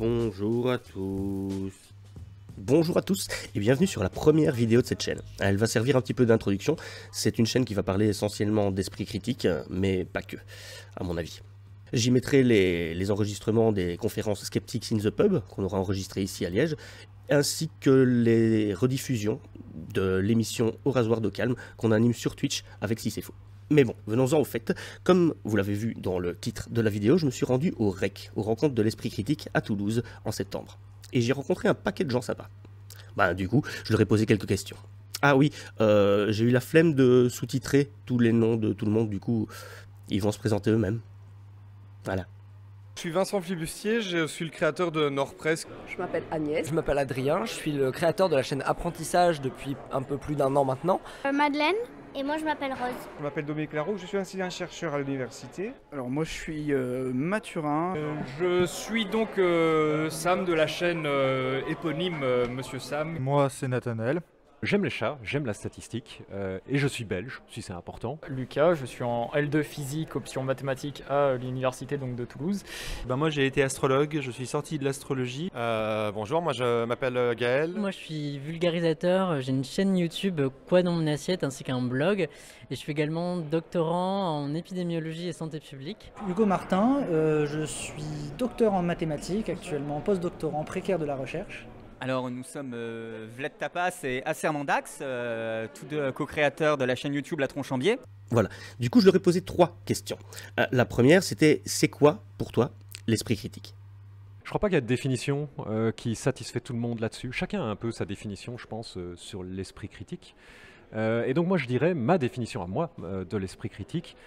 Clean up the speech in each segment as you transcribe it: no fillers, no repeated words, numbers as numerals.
Bonjour à tous. Bonjour à tous et bienvenue sur la première vidéo de cette chaîne. Elle va servir un petit peu d'introduction. C'est une chaîne qui va parler essentiellement d'esprit critique, mais pas que, à mon avis. J'y mettrai les enregistrements des conférences Skeptics in the Pub, qu'on aura enregistrées ici à Liège, ainsi que les rediffusions de l'émission Au rasoir de calme qu'on anime sur Twitch avec Si c'est faux. Mais bon, venons-en au fait. Comme vous l'avez vu dans le titre de la vidéo, je me suis rendu au REC, aux rencontres de l'esprit critique à Toulouse, en septembre. Et j'ai rencontré un paquet de gens sympas. Du coup, je leur ai posé quelques questions. Ah oui, j'ai eu la flemme de sous-titrer tous les noms de tout le monde, du coup, ils vont se présenter eux-mêmes. Voilà. Je suis Vincent Flibustier, je suis le créateur de Nordpress. Je m'appelle Agnès. Je m'appelle Adrien, je suis le créateur de la chaîne Apprentissage depuis un peu plus d'1 an maintenant. Madeleine. Et moi je m'appelle Rose. Je m'appelle Dominique Laroux, je suis enseignant-chercheur à l'université. Alors moi je suis Mathurin. Je suis donc Sam de la chaîne éponyme Monsieur Sam. Moi c'est Nathanaël. J'aime les chats, j'aime la statistique et je suis belge, si c'est important. Lucas, je suis en L2 physique, option mathématiques à l'université donc de Toulouse. Moi j'ai été astrologue, je suis sorti de l'astrologie. Bonjour, moi je m'appelle Gaël. Moi je suis vulgarisateur, j'ai une chaîne YouTube Quoi dans mon assiette ainsi qu'un blog. Et je suis également doctorant en épidémiologie et santé publique. Hugo Martin, je suis docteur en mathématiques, actuellement post-doctorant précaire de la recherche. Alors nous sommes Vlad Tapas et Acer Mandax, tous deux co-créateurs de la chaîne YouTube La Tronche en Biais. Voilà, du coup je leur ai posé 3 questions. La première c'était, c'est quoi pour toi l'esprit critique ? Je crois pas qu'il y a de définition qui satisfait tout le monde là-dessus. Chacun a un peu sa définition, je pense, sur l'esprit critique. Et donc moi je dirais, ma définition à moi de l'esprit critique,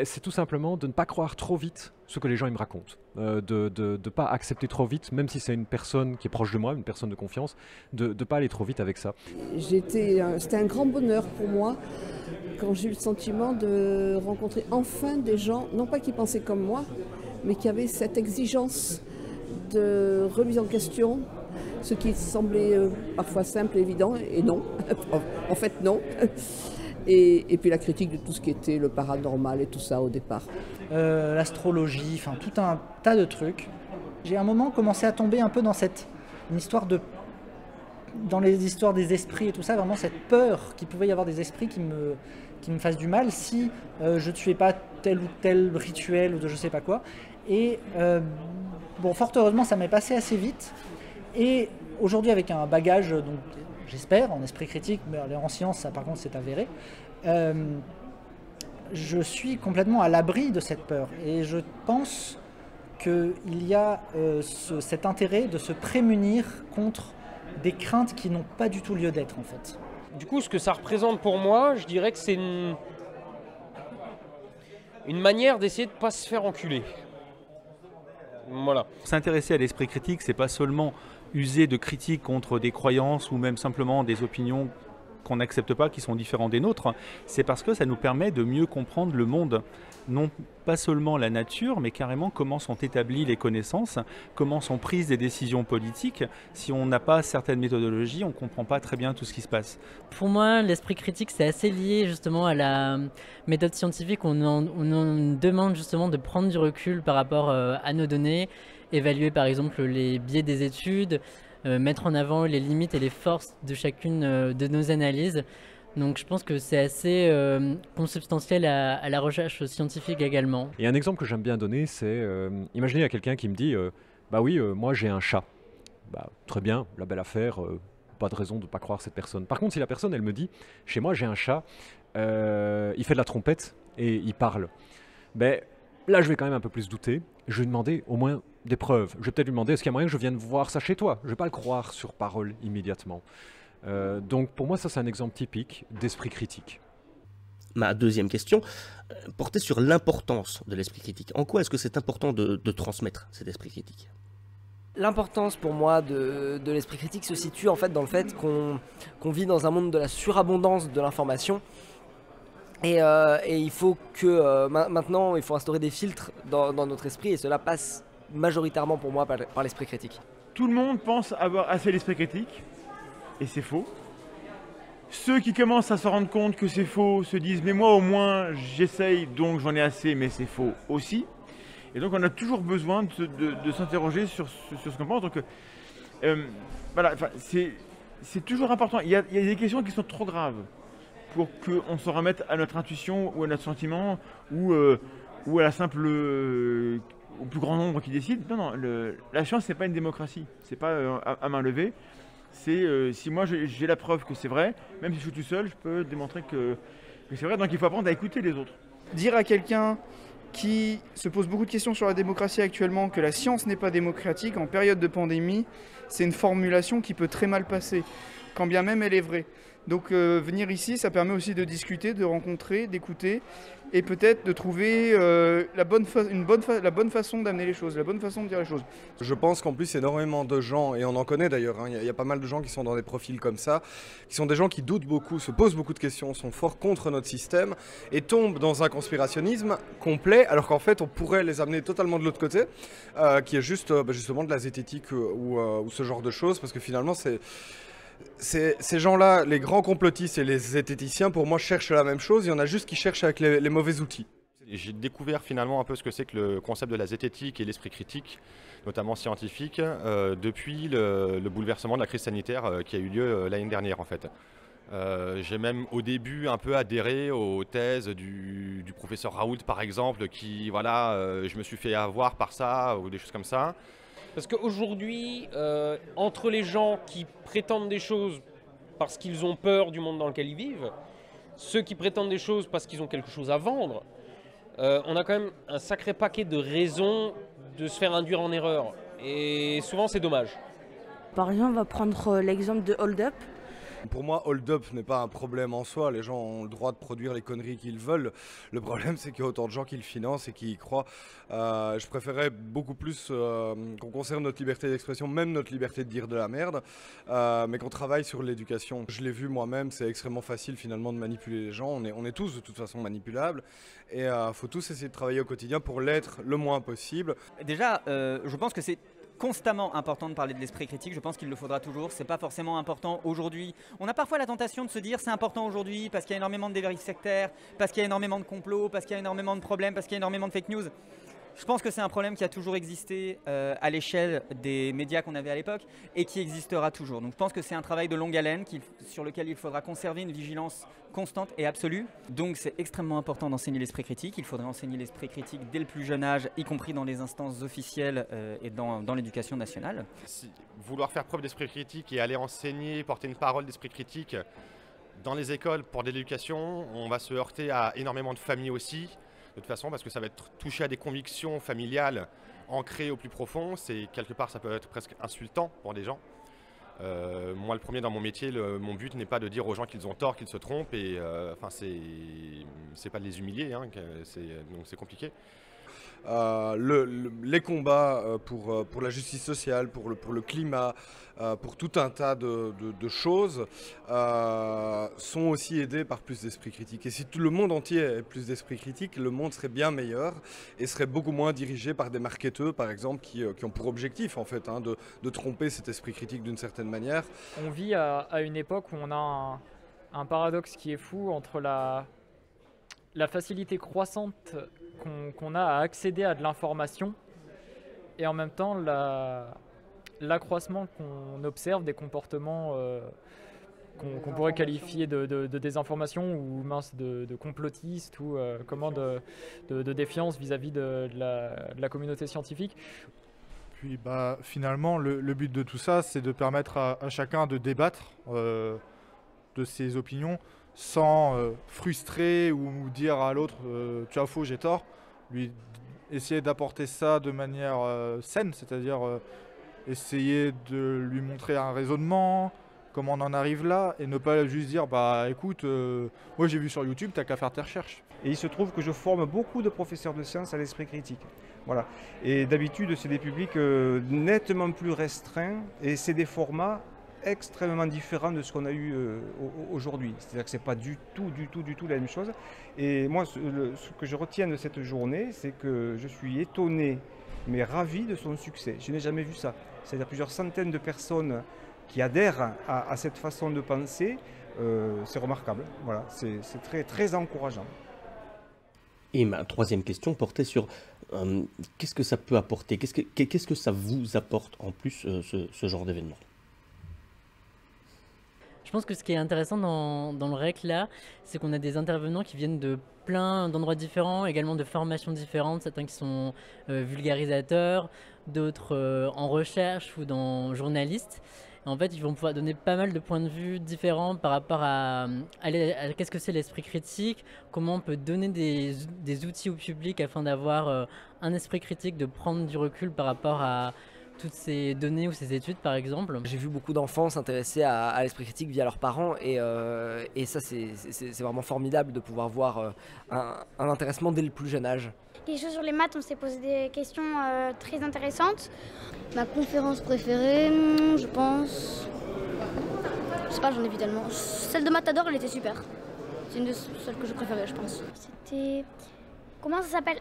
c'est tout simplement de ne pas croire trop vite ce que les gens ils me racontent, de ne pas accepter trop vite, même si c'est une personne qui est proche de moi, une personne de confiance, de ne pas aller trop vite avec ça. C'était un grand bonheur pour moi quand j'ai eu le sentiment de rencontrer enfin des gens, non pas qui pensaient comme moi, mais qui avaient cette exigence de remise en question, ce qui semblait parfois simple et évident, et non, en fait non. Et puis la critique de tout ce qui était le paranormal et tout ça au départ. L'astrologie, enfin tout un tas de trucs. J'ai à un moment commencé à tomber un peu dans dans les histoires des esprits et tout ça, vraiment cette peur qu'il pouvait y avoir des esprits qui me fassent du mal si je ne tuais pas tel ou tel rituel ou de je sais pas quoi. Et fort heureusement ça m'est passé assez vite. Et aujourd'hui avec un bagage, donc, j'espère, en esprit critique, mais en sciences, ça par contre c'est avéré, je suis complètement à l'abri de cette peur. Et je pense qu'il y a cet intérêt de se prémunir contre des craintes qui n'ont pas du tout lieu d'être en fait. Du coup, ce que ça représente pour moi, je dirais que c'est une manière d'essayer de ne pas se faire enculer. Voilà. S'intéresser à l'esprit critique, c'est pas seulement user de critiques contre des croyances ou même simplement des opinions qu'on n'accepte pas, qui sont différentes des nôtres, c'est parce que ça nous permet de mieux comprendre le monde. Non pas seulement la nature, mais carrément comment sont établies les connaissances, comment sont prises des décisions politiques. Si on n'a pas certaines méthodologies, on ne comprend pas très bien tout ce qui se passe. Pour moi, l'esprit critique, c'est assez lié justement à la méthode scientifique. On demande justement de prendre du recul par rapport à nos données, évaluer par exemple les biais des études, mettre en avant les limites et les forces de chacune de nos analyses. Donc je pense que c'est assez consubstantiel à la recherche scientifique également. Et un exemple que j'aime bien donner, c'est imaginez il y a quelqu'un qui me dit moi j'ai un chat. Très bien, la belle affaire, pas de raison de ne pas croire cette personne. Par contre, si la personne elle me dit chez moi j'ai un chat, il fait de la trompette et il parle, là je vais quand même un peu plus douter. Je vais demander au moins des preuves. Je vais peut-être lui demander est-ce qu'il y a moyen que je vienne voir ça chez toi. Je ne vais pas le croire sur parole immédiatement. Donc pour moi ça c'est un exemple typique d'esprit critique. Ma deuxième question portait sur l'importance de l'esprit critique. En quoi est-ce que c'est important de transmettre cet esprit critique ? L'importance pour moi de l'esprit critique se situe en fait dans le fait qu'on vit dans un monde de la surabondance de l'information. Et il faut que maintenant il faut instaurer des filtres dans notre esprit, et cela passe majoritairement pour moi par l'esprit critique. Tout le monde pense avoir assez d'esprit critique, et c'est faux. Ceux qui commencent à se rendre compte que c'est faux se disent « mais moi au moins j'essaye donc j'en ai assez », mais c'est faux aussi. Et donc on a toujours besoin de s'interroger sur ce qu'on pense. Donc voilà, c'est toujours important. Il y a des questions qui sont trop graves pour qu'on se remette à notre intuition ou à notre sentiment ou à la simple au plus grand nombre qui décide. Non, la science c'est pas une démocratie, c'est pas à main levée. C'est si moi j'ai la preuve que c'est vrai, même si je suis tout seul, je peux démontrer que c'est vrai. Donc il faut apprendre à écouter les autres. Dire à quelqu'un qui se pose beaucoup de questions sur la démocratie actuellement que la science n'est pas démocratique en période de pandémie, c'est une formulation qui peut très mal passer, quand bien même elle est vraie. Donc venir ici, ça permet aussi de discuter, de rencontrer, d'écouter et peut-être de trouver la bonne façon d'amener les choses, la bonne façon de dire les choses. Je pense qu'en plus énormément de gens, et on en connaît d'ailleurs, hein, y a pas mal de gens qui sont dans des profils comme ça, qui sont des gens qui doutent beaucoup, se posent beaucoup de questions, sont forts contre notre système et tombent dans un conspirationnisme complet alors qu'en fait on pourrait les amener totalement de l'autre côté, qui est juste justement de la zététique ou ce genre de choses, parce que finalement ces gens-là, les grands complotistes et les zététiciens, pour moi, cherchent la même chose. Il y en a juste qui cherchent avec les mauvais outils. J'ai découvert finalement un peu ce que c'est que le concept de la zététique et l'esprit critique, notamment scientifique, depuis le bouleversement de la crise sanitaire qui a eu lieu l'année dernière en fait. J'ai même au début un peu adhéré aux thèses du professeur Raoult par exemple, qui voilà, je me suis fait avoir par ça ou des choses comme ça. Parce qu'aujourd'hui, entre les gens qui prétendent des choses parce qu'ils ont peur du monde dans lequel ils vivent, ceux qui prétendent des choses parce qu'ils ont quelque chose à vendre, on a quand même un sacré paquet de raisons de se faire induire en erreur. Et souvent, c'est dommage. Par exemple, on va prendre l'exemple de Hold Up. Pour moi, hold up n'est pas un problème en soi. Les gens ont le droit de produire les conneries qu'ils veulent. Le problème, c'est qu'il y a autant de gens qui le financent et qui y croient. Je préférais beaucoup plus qu'on conserve notre liberté d'expression, même notre liberté de dire de la merde, mais qu'on travaille sur l'éducation. Je l'ai vu moi-même, c'est extrêmement facile finalement de manipuler les gens. On est tous de toute façon manipulables et il faut tous essayer de travailler au quotidien pour l'être le moins possible. Déjà, je pense que c'est constamment important de parler de l'esprit critique, je pense qu'il le faudra toujours, c'est pas forcément important aujourd'hui. On a parfois la tentation de se dire c'est important aujourd'hui parce qu'il y a énormément de dérives sectaires, parce qu'il y a énormément de complots, parce qu'il y a énormément de problèmes, parce qu'il y a énormément de fake news. Je pense que c'est un problème qui a toujours existé à l'échelle des médias qu'on avait à l'époque et qui existera toujours. Donc je pense que c'est un travail de longue haleine sur lequel il faudra conserver une vigilance constante et absolue. Donc c'est extrêmement important d'enseigner l'esprit critique. Il faudrait enseigner l'esprit critique dès le plus jeune âge, y compris dans les instances officielles et dans l'éducation nationale. Vouloir faire preuve d'esprit critique et aller enseigner, porter une parole d'esprit critique dans les écoles pour de l'éducation, on va se heurter à énormément de familles aussi. De toute façon, parce que ça va être touché à des convictions familiales ancrées au plus profond. C'est quelque part, ça peut être presque insultant pour des gens. Moi, le premier dans mon métier, mon but n'est pas de dire aux gens qu'ils ont tort, qu'ils se trompent. Et enfin, c'est pas de les humilier, hein, donc c'est compliqué. Les combats pour la justice sociale, pour le climat, pour tout un tas de choses sont aussi aidés par plus d'esprit critique. Et si tout le monde entier ait plus d'esprit critique, le monde serait bien meilleur et serait beaucoup moins dirigé par des marketeurs, par exemple, qui ont pour objectif en fait de tromper cet esprit critique d'une certaine manière. On vit à une époque où on a un paradoxe qui est fou entre la facilité croissante qu'on a à accéder à de l'information et en même temps l'accroissement qu'on observe des comportements qu'on pourrait qualifier de désinformation ou de complotistes ou de défiance vis-à-vis de la communauté scientifique. Puis finalement le but de tout ça, c'est de permettre à chacun de débattre de ses opinions sans frustrer ou dire à l'autre tu as faux, j'ai tort. Lui essayer d'apporter ça de manière saine, c'est-à-dire essayer de lui montrer un raisonnement, comment on en arrive là, et ne pas juste dire bah écoute, moi j'ai vu sur YouTube, t'as qu'à faire tes recherches. Et il se trouve que je forme beaucoup de professeurs de sciences à l'esprit critique. Voilà. Et d'habitude, c'est des publics nettement plus restreints et c'est des formats extrêmement différent de ce qu'on a eu aujourd'hui. C'est-à-dire que ce n'est pas du tout la même chose. Et moi, ce que je retiens de cette journée, c'est que je suis étonné, mais ravi de son succès. Je n'ai jamais vu ça. C'est-à-dire plusieurs centaines de personnes qui adhèrent à cette façon de penser. C'est remarquable. Voilà. C'est très, très encourageant. Et ma troisième question portait sur qu'est-ce que ça peut apporter, qu'est-ce que ça vous apporte en plus ce genre d'événement? Je pense que ce qui est intéressant dans le REC là, c'est qu'on a des intervenants qui viennent de plein d'endroits différents, également de formations différentes, certains qui sont vulgarisateurs, d'autres en recherche ou dans journalistes. Et en fait, ils vont pouvoir donner pas mal de points de vue différents par rapport à qu'est-ce que c'est l'esprit critique, comment on peut donner des outils au public afin d'avoir un esprit critique, de prendre du recul par rapport à toutes ces données ou ces études par exemple. J'ai vu beaucoup d'enfants s'intéresser à l'esprit critique via leurs parents et ça c'est vraiment formidable de pouvoir voir un intéressement dès le plus jeune âge. Les choses sur les maths, on s'est posé des questions très intéressantes. Ma conférence préférée, je pense... Je sais pas, j'en ai vu tellement. Celle de Matador, elle était super. C'est une de celles que je préférais, je pense. C'était... Comment ça s'appelle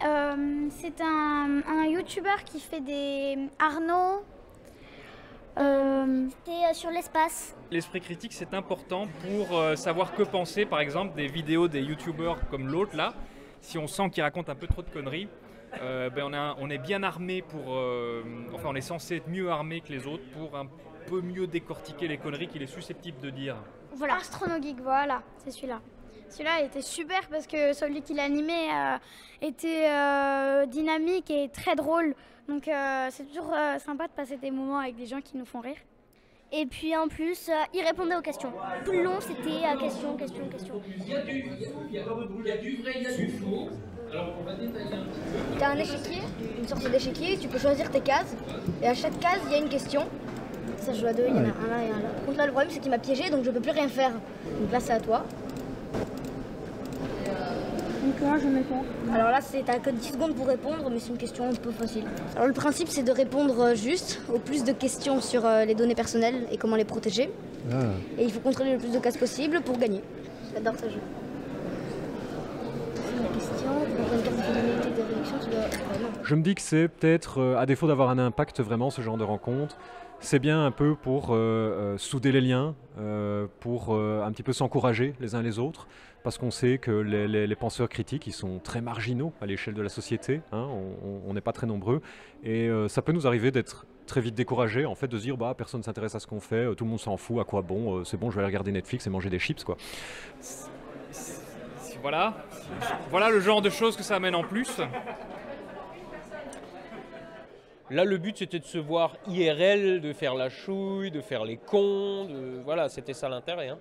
c'est un youtubeur qui fait des... Arnaud. C'était sur l'espace. L'esprit critique, c'est important pour savoir que penser, par exemple, des vidéos des youtubeurs comme l'autre là. Si on sent qu'il raconte un peu trop de conneries, on est bien armé pour... enfin, on est censé être mieux armé que les autres pour un peu mieux décortiquer les conneries qu'il est susceptible de dire. Voilà, Astronogeek, voilà, c'est celui-là. Celui-là était super parce que celui qui l'animait était dynamique et très drôle. Donc c'est toujours sympa de passer des moments avec des gens qui nous font rire. Et puis en plus, il répondait aux questions. Tout le long, c'était question. Il y a du vrai, il y a du faux. Alors on va détailler un petit peu. Tu as un échiquier, une sorte d'échiquier, tu peux choisir tes cases. Et à chaque case, il y a une question. Ça joue à deux, il y en a un là et un là. Par contre là, le problème, c'est qu'il m'a piégé, donc je peux plus rien faire. Donc là, c'est à toi. Donc moi, je réponds. Alors là, t'as que 10 secondes pour répondre, mais c'est une question un peu facile. Alors le principe, c'est de répondre juste au plus de questions sur les données personnelles et comment les protéger. Et il faut contrôler le plus de cases possible pour gagner. J'adore ce jeu. Une question, pour une carte de fidélité de réduction, tu dois... Je me dis que c'est peut-être, à défaut d'avoir un impact vraiment, ce genre de rencontre, c'est bien un peu pour souder les liens, pour un petit peu s'encourager les uns les autres, parce qu'on sait que les penseurs critiques, ils sont très marginaux à l'échelle de la société, hein, on n'est pas très nombreux, et ça peut nous arriver d'être très vite découragés, en fait, de se dire bah, personne ne s'intéresse à ce qu'on fait, tout le monde s'en fout, à quoi bon, c'est bon, je vais aller regarder Netflix et manger des chips, quoi. Voilà le genre de choses que ça amène en plus. Là, le but, c'était de se voir IRL, de faire la chouille, de faire les cons, voilà, c'était ça l'intérêt. Hein.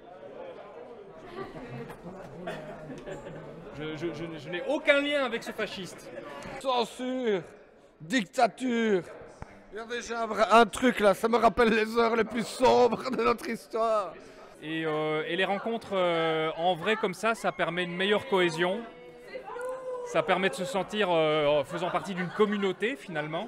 Je n'ai aucun lien avec ce fasciste. Censure, dictature. Il y a déjà un truc là, ça me rappelle les heures les plus sombres de notre histoire. Et les rencontres en vrai comme ça permet une meilleure cohésion. Ça permet de se sentir faisant partie d'une communauté finalement.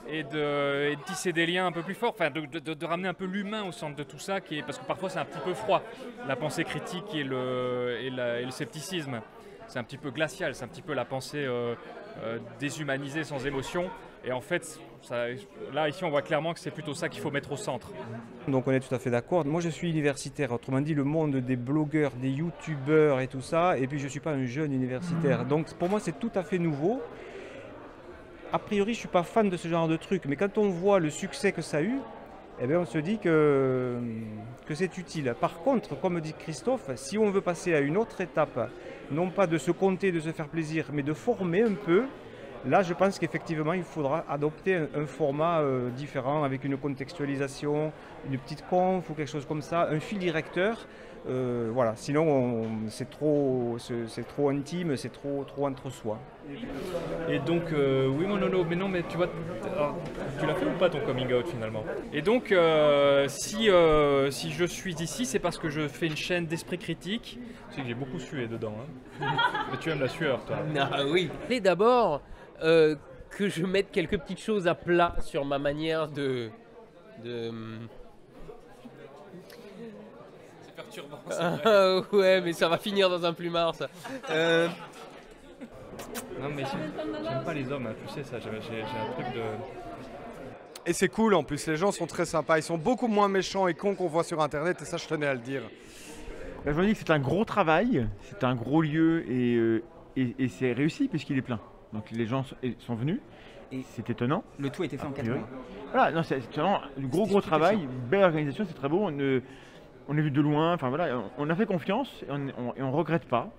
Et de tisser des liens un peu plus forts, enfin de ramener un peu l'humain au centre de tout ça, parce que parfois c'est un petit peu froid, la pensée critique et le scepticisme. C'est un petit peu glacial, c'est un petit peu la pensée déshumanisée, sans émotion. Et en fait, là ici on voit clairement que c'est plutôt ça qu'il faut mettre au centre. Donc on est tout à fait d'accord. Moi je suis universitaire, autrement dit le monde des blogueurs, des youtubeurs et tout ça, et puis je ne suis pas un jeune universitaire. Donc pour moi c'est tout à fait nouveau. A priori, je ne suis pas fan de ce genre de truc, mais quand on voit le succès que ça a eu, eh bien, on se dit que c'est utile. Par contre, comme dit Christophe, si on veut passer à une autre étape, non pas de se compter, de se faire plaisir, mais de former un peu, là, je pense qu'effectivement, il faudra adopter un format différent, avec une contextualisation, une petite conf ou quelque chose comme ça, un fil directeur. Voilà, sinon c'est trop intime, c'est trop entre soi. Et donc, oui mon nono, mais tu vois, tu l'as fait ou pas ton coming out finalement? Et donc, si je suis ici, c'est parce que je fais une chaîne d'esprit critique. Tu sais que j'ai beaucoup sué dedans, hein. Mais tu aimes la sueur, toi. Ah oui. Et d'abord, que je mette quelques petites choses à plat sur ma manière de... ouais, mais ça va finir dans un plumard, ça. Non, mais j'aime pas les hommes, hein, tu sais ça, j'ai un truc de... Et c'est cool en plus, les gens sont très sympas, ils sont beaucoup moins méchants et cons qu'on voit sur internet, et ça je tenais à le dire. Je me dis que c'est un gros travail, c'est un gros lieu et Et c'est réussi puisqu'il est plein. Donc les gens sont venus. C'est étonnant. Le tout a été fait en 4 mois. Voilà, non, c'est vraiment du gros travail, belle organisation, c'est très beau. On est vu de loin, enfin voilà, on a fait confiance et on regrette pas.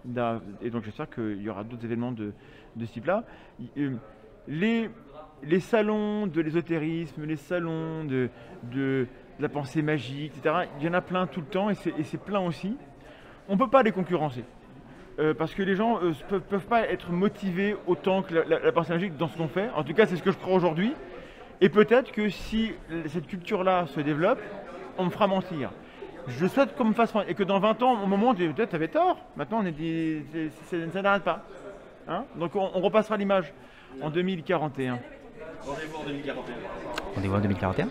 Et donc j'espère qu'il y aura d'autres événements de ce type-là. Les salons de l'ésotérisme, les salons de la pensée magique, etc., il y en a plein tout le temps et c'est plein aussi. On ne peut pas les concurrencer. Parce que les gens ne peuvent pas être motivés autant que la pensée magique dans ce qu'on fait. En tout cas, c'est ce que je crois aujourd'hui. Et peut-être que si cette culture-là se développe, on me fera mentir. Je souhaite qu'on me fasse mentir. Et que dans 20 ans, au moment où peut-être tu avais tort, maintenant ça n'arrête pas. Hein, donc on repassera l'image en 2041. Rendez-vous en 2041. Rendez-vous en 2041.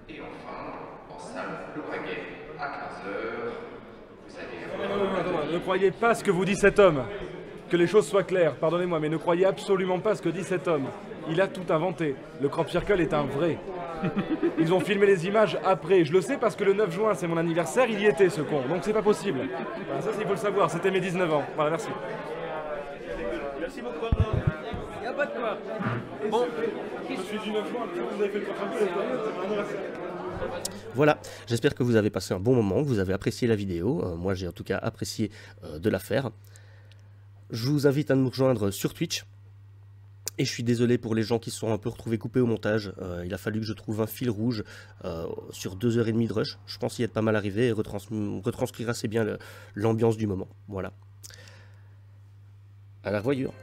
Et enfin, en salle Le Braguet, à 15h, vous allez... Ne croyez pas ce que vous dit cet homme. Que les choses soient claires, pardonnez-moi, mais ne croyez absolument pas ce que dit cet homme. Il a tout inventé. Le Crop Circle est un vrai. Ils ont filmé les images après. Je le sais parce que le 9 juin, c'est mon anniversaire, il y était ce con. Donc c'est pas possible. Voilà, ça, il faut le savoir, c'était mes 19 ans. Voilà, merci. Merci beaucoup. Il n'y a pas de quoi. Bon, je suis du 9 juin, vous avez fait le Crop Circle, c'est mon anniversaire. Voilà, j'espère que vous avez passé un bon moment, que vous avez apprécié la vidéo. Moi, j'ai en tout cas apprécié de la faire. Je vous invite à nous rejoindre sur Twitch. Et je suis désolé pour les gens qui se sont un peu retrouvés coupés au montage. Il a fallu que je trouve un fil rouge sur 2h30 de rush. Je pense y être pas mal arrivé et retranscrire assez bien l'ambiance du moment. Voilà. À la revoyure.